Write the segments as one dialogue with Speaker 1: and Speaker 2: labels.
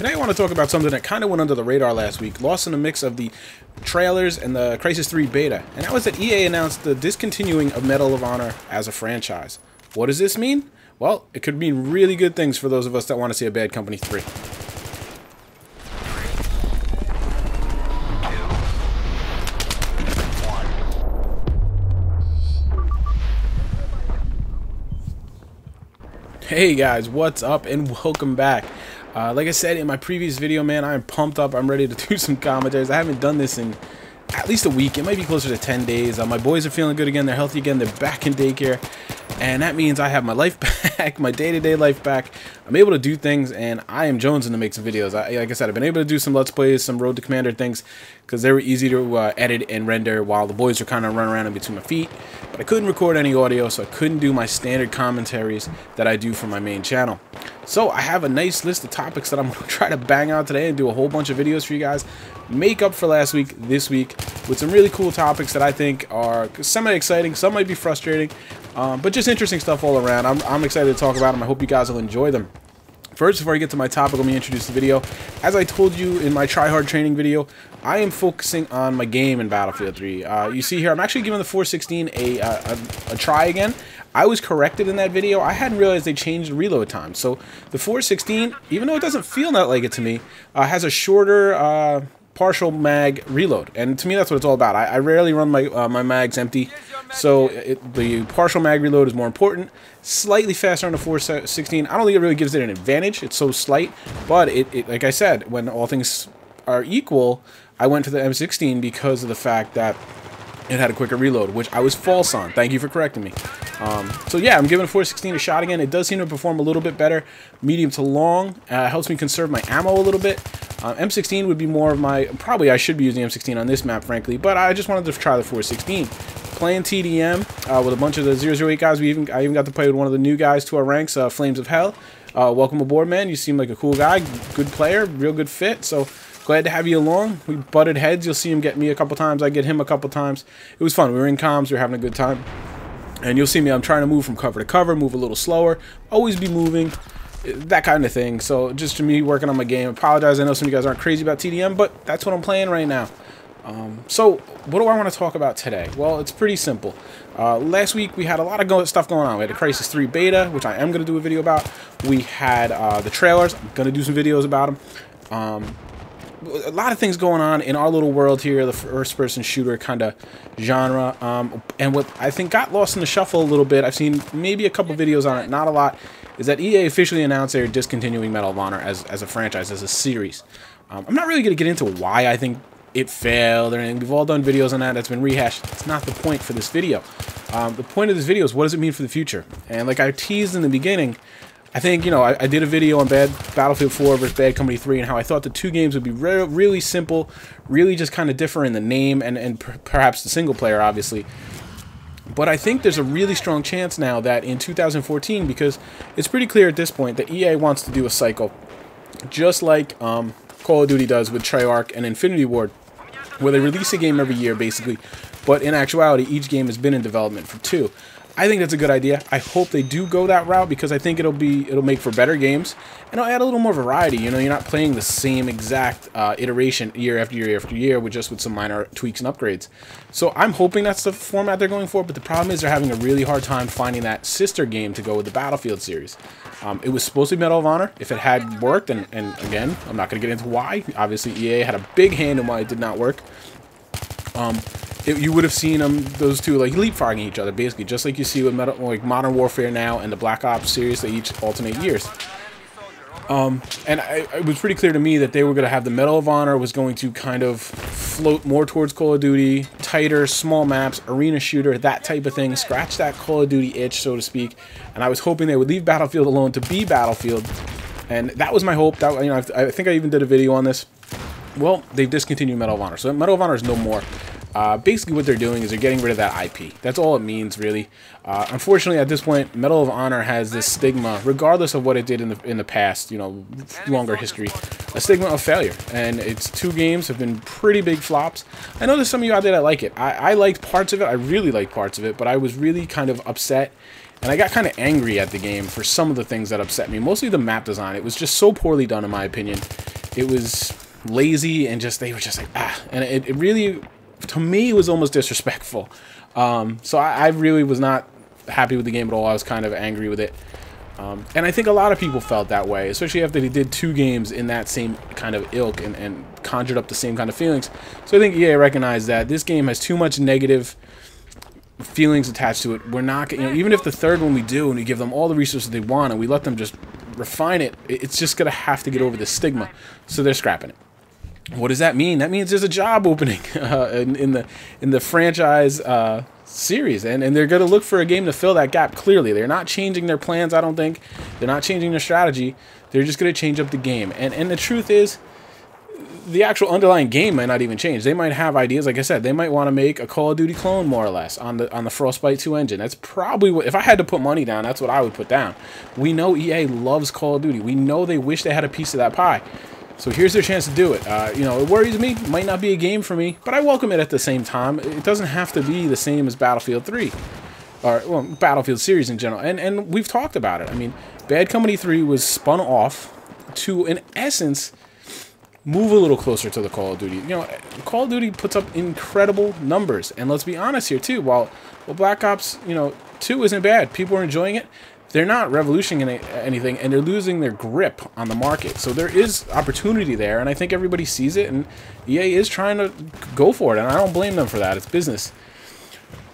Speaker 1: Today I want to talk about something that kind of went under the radar last week, lost in the mix of the trailers and the Crysis 3 beta, and that was that EA announced the discontinuing of Medal of Honor as a franchise. What does this mean? Well, it could mean really good things for those of us that want to see a Bad Company 3. Hey guys, what's up and welcome back. Like I said in my previous video, man, I'm pumped up. I'm ready to do some commentaries. I haven't done this in at least a week. It might be closer to 10 days. My boys are feeling good again. They're healthy again. They're back in daycare. And that means I have my life back, my day-to-day life back. I'm able to do things, and I am jonesing to make some videos. Like I said, I've been able to do some Let's Plays, some Road to Commander things, because they were easy to edit and render while the boys were kind of running around in between my feet. But I couldn't record any audio, so I couldn't do my standard commentaries that I do for my main channel. So I have a nice list of topics that I'm going to try to bang out today and do a whole bunch of videos for you guys. Make up for last week, this week, with some really cool topics that I think are semi-exciting. Some might be frustrating, but just interesting stuff all around. I'm excited to talk about them. I hope you guys will enjoy them. First, before I get to my topic, let me introduce the video. As I told you in my try-hard training video, I am focusing on my game in Battlefield 3. You see here, I'm actually giving the 416 a try again. I was corrected in that video. I hadn't realized they changed the reload time. So the 416, even though it doesn't feel that like it to me, has a shorter partial mag reload, and to me that's what it's all about. I rarely run my mags empty, so the partial mag reload is more important. Slightly faster on the 416. I don't think it really gives it an advantage. It's so slight, but it like I said, when all things are equal, I went to the M16 because of the fact that it had a quicker reload, which I was false on. Thank you for correcting me. So yeah, I'm giving 416 a shot again. It does seem to perform a little bit better, medium to long. Helps me conserve my ammo a little bit. M16 would be more of my, probably I should be using M16 on this map, frankly, but I just wanted to try the 416. Playing TDM with a bunch of the 008 guys. I even got to play with one of the new guys to our ranks, Flames of Hell. Welcome aboard, man. You seem like a cool guy, good player, real good fit, so glad to have you along. We butted heads. You'll see him get me a couple times. I get him a couple times. It was fun. We were in comms. We were having a good time. And you'll see me. I'm trying to move from cover to cover, move a little slower, always be moving, that kind of thing. So just to me working on my game. Apologize. I know some of you guys aren't crazy about TDM, but that's what I'm playing right now. So what do I want to talk about today? Well, it's pretty simple. Last week we had a lot of stuff going on. We had a Crysis 3 beta, which I am going to do a video about. We had the trailers. I'm going to do some videos about them. A lot of things going on in our little world here, the first-person shooter kind of genre, and what I think got lost in the shuffle a little bit, I've seen maybe a couple videos on it, not a lot, is that EA officially announced they're discontinuing Medal of Honor as a franchise, as a series. I'm not really going to get into why I think it failed, and we've all done videos on that. That's been rehashed. It's not the point for this video. The point of this video is what does it mean for the future? And like I teased in the beginning, I think, you know, I did a video on Battlefield 4 versus Bad Company 3 and how I thought the two games would be really simple, really just kind of differ in the name and perhaps the single player, obviously. But I think there's a really strong chance now that in 2014, because it's pretty clear at this point that EA wants to do a cycle, just like Call of Duty does with Treyarch and Infinity Ward, where they release a game every year, basically, but in actuality, each game has been in development for 2. I think that's a good idea. I hope they do go that route because I think it'll make for better games and it'll add a little more variety. You know, you're not playing the same exact iteration year after year after year with some minor tweaks and upgrades. So I'm hoping that's the format they're going for, but the problem is they're having a really hard time finding that sister game to go with the Battlefield series. It was supposed to be Medal of Honor if it had worked, and again, I'm not going to get into why. Obviously, EA had a big hand in why it did not work. You would have seen those two like leapfrogging each other, basically, just like you see with Modern Warfare now and the Black Ops series. They each alternate years. And it was pretty clear to me that they were going to have the Medal of Honor was going to kind of float more towards Call of Duty, tighter, small maps, arena shooter, that type of thing, scratch that Call of Duty itch, so to speak. And I was hoping they would leave Battlefield alone to be Battlefield, and that was my hope. That, you know, I think I even did a video on this. Well, they've discontinued Medal of Honor, so Medal of Honor is no more. Basically what they're doing is they're getting rid of that IP. That's all it means, really. Unfortunately, at this point, Medal of Honor has this stigma, regardless of what it did in the past, you know, longer history, a stigma of failure. And its 2 games have been pretty big flops. I know there's some of you out there that like it. I liked parts of it. I really liked parts of it, but I was really kind of upset. And I got kind of angry at the game for some of the things that upset me. Mostly the map design. It was just so poorly done, in my opinion. it was lazy, and just they were just like, and it really, to me, it was almost disrespectful. So I really was not happy with the game at all. I was kind of angry with it. And I think a lot of people felt that way, especially after they did 2 games in that same kind of ilk and conjured up the same kind of feelings. So I think EA recognized that this game has too much negative feelings attached to it. We're not, even if the third one we do and we give them all the resources they want and we let them just refine it, it's just going to have to get over the stigma. So they're scrapping it. What does that mean? That means there's a job opening in the franchise series, and they're going to look for a game to fill that gap. Clearly, they're not changing their plans. I don't think they're not changing their strategy. They're just going to change up the game. And the truth is, the actual underlying game might not even change. They might have ideas. Like I said, they might want to make a Call of Duty clone, more or less, on the Frostbite 2 engine. That's probably what, if I had to put money down, that's what I would put down. We know EA loves Call of Duty. We know they wish they had a piece of that pie. So here's their chance to do it. It worries me. It might not be a game for me, but I welcome it at the same time. It doesn't have to be the same as Battlefield 3, or well, Battlefield series in general. And we've talked about it. I mean, Bad Company 3 was spun off to, in essence, move a little closer to the Call of Duty. Call of Duty puts up incredible numbers, and let's be honest here too. While Black Ops, 2 isn't bad, people are enjoying it. They're not revolutioning anything, and they're losing their grip on the market. So there is opportunity there, and I think everybody sees it, and EA is trying to go for it, and I don't blame them for that. It's business.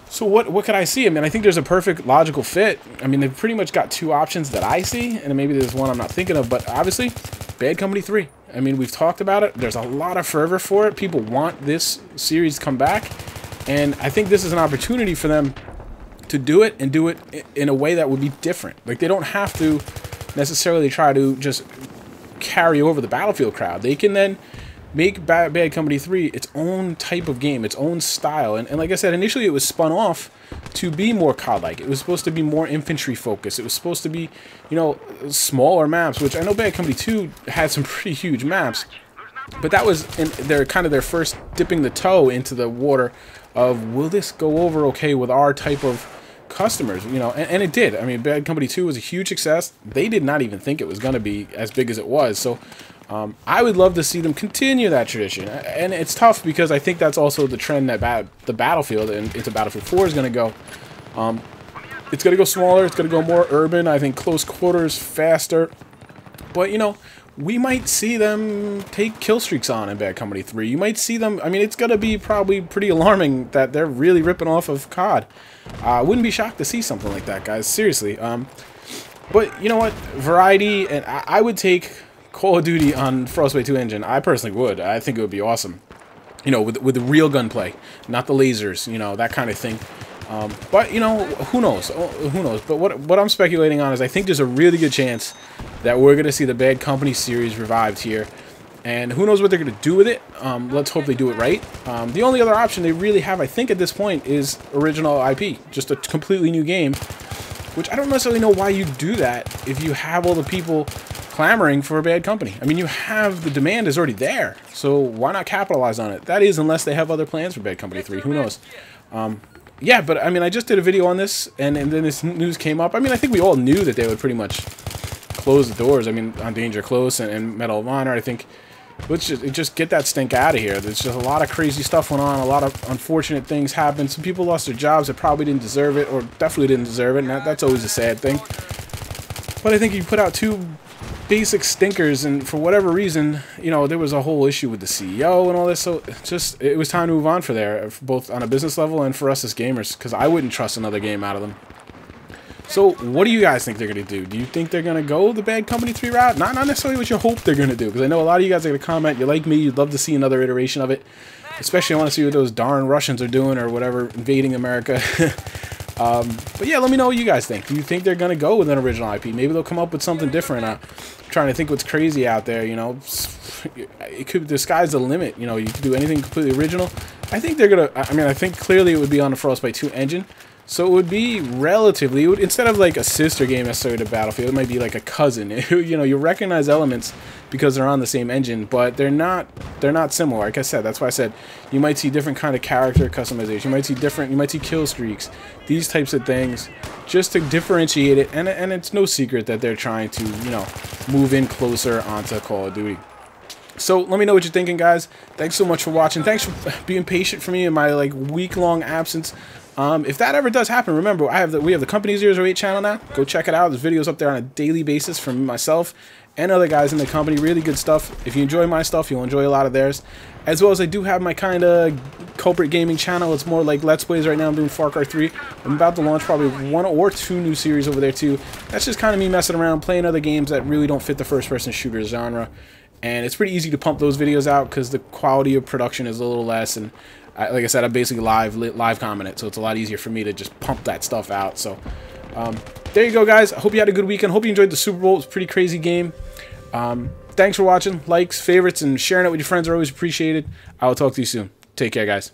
Speaker 1: So what could I see? I mean, I think there's a perfect logical fit. I mean, they've pretty much got 2 options that I see, and maybe there's one I'm not thinking of, but obviously, Bad Company 3. I mean, we've talked about it. There's a lot of fervor for it. People want this series to come back, and I think this is an opportunity for them to do it, and do it in a way that would be different. Like, they don't have to necessarily try to just carry over the Battlefield crowd. They can then make Bad Company 3 its own type of game, its own style. And like I said, initially it was spun off to be more COD-like. It was supposed to be more infantry focused. It was supposed to be, smaller maps, which I know Bad Company 2 had some pretty huge maps. But that was their first dipping the toe into the water of, will this go over okay with our type of customers, and it did. I mean, Bad Company 2 was a huge success. They did not even think it was going to be as big as it was. So I would love to see them continue that tradition. And it's tough because I think that's also the trend that the Battlefield and into Battlefield 4 is going to go. It's going to go smaller. It's going to go more urban. I think close quarters, faster. But, we might see them take kill streaks on in Bad Company 3. You might see them. I mean, it's going to be probably pretty alarming that they're really ripping off of COD. I wouldn't be shocked to see something like that, guys. Seriously. But you know what? Variety, and I would take Call of Duty on Frostbite 2 engine. I personally would. I think it would be awesome. With the real gunplay, not the lasers, that kind of thing. But, who knows? Who knows? But what I'm speculating on is I think there's a really good chance that we're going to see the Bad Company series revived here. And who knows what they're going to do with it. Let's hope they do it right. The only other option they really have, I think, at this point is original IP. Just a completely new game. Which I don't necessarily know why you do that if you have all the people clamoring for a Bad Company. I mean, you have the demand is already there. So why not capitalize on it? That is, unless they have other plans for Bad Company 3. Who knows? Yeah, but I mean, I just did a video on this, and then this news came up. I mean, I think we all knew that they would pretty much close the doors. I mean, on Danger Close and Medal of Honor, I think let's just get that stink out of here. There's just a lot of crazy stuff went on, a lot of unfortunate things happened. Some people lost their jobs that probably didn't deserve it, or definitely didn't deserve it, and that's always a sad thing. But I think you put out 2 basic stinkers, and for whatever reason, there was a whole issue with the CEO and all this, so it was time to move on for there, both on a business level and for us as gamers, because I wouldn't trust another game out of them. So, what do you guys think they're going to do? Do you think they're going to go the Bad Company 3 route? Not necessarily what you hope they're going to do, because I know a lot of you guys are going to comment, you're like me, you'd love to see another iteration of it, especially I want to see what those darn Russians are doing, or whatever, invading America. But yeah, let me know what you guys think. Do you think they're going to go with an original IP? Maybe they'll come up with something different. I'm trying to think what's crazy out there, It could, the sky's the limit, you can do anything completely original. I think they're going to, I think clearly it would be on the Frostbite 2 engine. So it would be relatively, instead of like a sister game necessarily to Battlefield, it might be like a cousin. You recognize elements because they're on the same engine, but they're not similar. Like I said, that's why I said you might see different kind of character customization. You might see kill streaks, these types of things, just to differentiate it. And it's no secret that they're trying to, move in closer onto Call of Duty. So let me know what you're thinking, guys. Thanks so much for watching. Thanks for being patient for me in my like week-long absence. If that ever does happen, remember we have the Company 008 channel now. Go check it out. There's videos up there on a daily basis from myself and other guys in the company. Really good stuff. If you enjoy my stuff, you'll enjoy a lot of theirs. As well as I do have my kind of Kulprit gaming channel. It's more like Let's Plays right now. I'm doing Far Cry 3. I'm about to launch probably 1 or 2 new series over there too. That's just kind of me messing around, playing other games that really don't fit the first-person shooter genre. And it's pretty easy to pump those videos out because the quality of production is a little less. And like I said, I basically live comment it, so it's a lot easier for me to just pump that stuff out. So there you go, guys. I hope you had a good weekend. Hope you enjoyed the Super Bowl. It was a pretty crazy game. Thanks for watching. Likes, favorites, and sharing it with your friends are always appreciated. I will talk to you soon. Take care, guys.